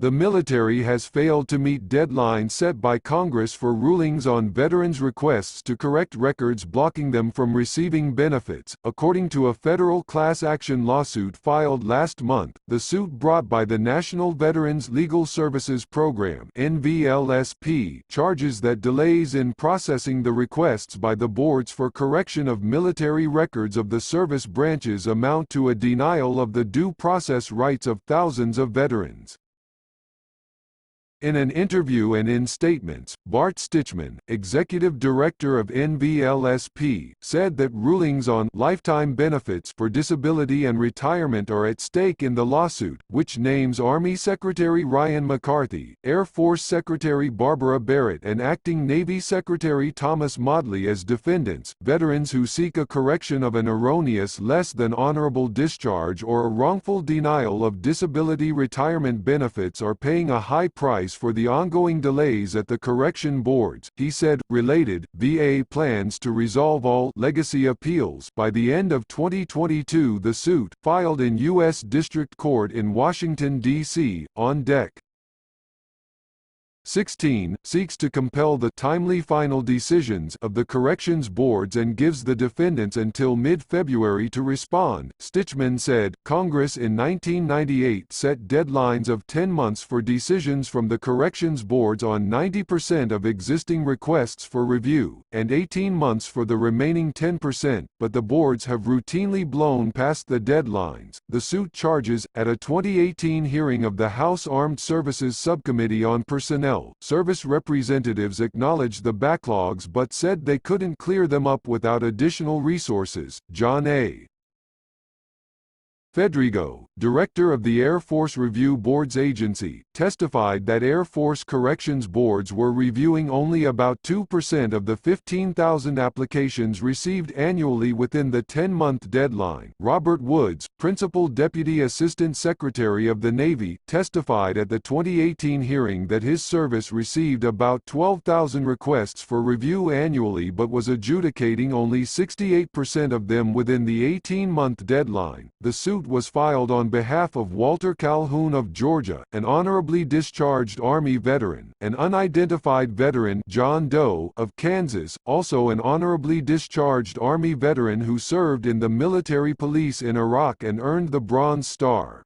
The military has failed to meet deadlines set by Congress for rulings on veterans' requests to correct records, blocking them from receiving benefits, according to a federal class action lawsuit filed last month. The suit, brought by the National Veterans Legal Services Program (NVLSP), charges that delays in processing the requests by the boards for correction of military records of the service branches amount to a denial of the due process rights of thousands of veterans. In an interview and in statements, Bart Stichman, executive director of NVLSP, said that rulings on lifetime benefits for disability and retirement are at stake in the lawsuit, which names Army Secretary Ryan McCarthy, Air Force Secretary Barbara Barrett, and Acting Navy Secretary Thomas Modly as defendants. Veterans who seek a correction of an erroneous, less than honorable discharge or a wrongful denial of disability retirement benefits are paying a high price for the ongoing delays at the correction boards, he said. Related, VA plans to resolve all legacy appeals by the end of 2022. The suit, filed in U.S. District Court in Washington, D.C., on Dec. 16, seeks to compel the timely final decisions of the corrections boards and gives the defendants until mid-February to respond. Stichman said, Congress in 1998 set deadlines of 10 months for decisions from the corrections boards on 90% of existing requests for review, and 18 months for the remaining 10%, but the boards have routinely blown past the deadlines. The suit charges, at a 2018 hearing of the House Armed Services Subcommittee on Personnel, service representatives acknowledged the backlogs but said they couldn't clear them up without additional resources. John A. Fedrigo, director of the Air Force Review Boards Agency, testified that Air Force corrections boards were reviewing only about 2% of the 15,000 applications received annually within the 10-month deadline. Robert Woods, Principal Deputy Assistant Secretary of the Navy, testified at the 2018 hearing that his service received about 12,000 requests for review annually but was adjudicating only 68% of them within the 18-month deadline. The suit was filed on behalf of Walter Calhoun of Georgia, an honorably discharged Army veteran, an unidentified veteran, John Doe, of Kansas, also an honorably discharged Army veteran who served in the military police in Iraq and earned the Bronze Star.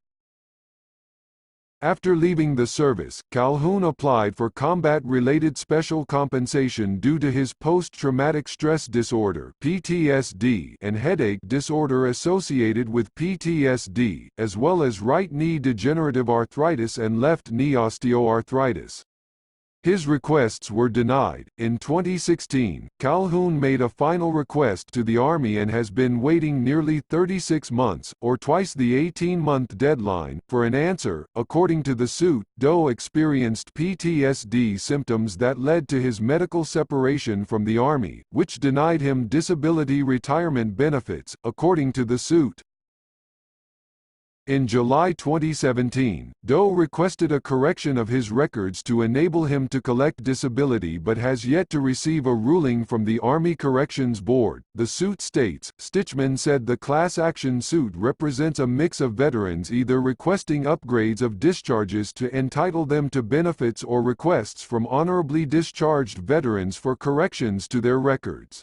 After leaving the service, Calhoun applied for combat-related special compensation due to his post-traumatic stress disorder (PTSD) and headache disorder associated with PTSD, as well as right knee degenerative arthritis and left knee osteoarthritis. His requests were denied. In 2016, Calhoun made a final request to the Army and has been waiting nearly 36 months, or twice the 18-month deadline, for an answer. According to the suit, Doe experienced PTSD symptoms that led to his medical separation from the Army, which denied him disability retirement benefits, according to the suit. In July 2017, Doe requested a correction of his records to enable him to collect disability but has yet to receive a ruling from the Army Corrections Board. The suit states, Stichman said the class action suit represents a mix of veterans either requesting upgrades of discharges to entitle them to benefits or requests from honorably discharged veterans for corrections to their records.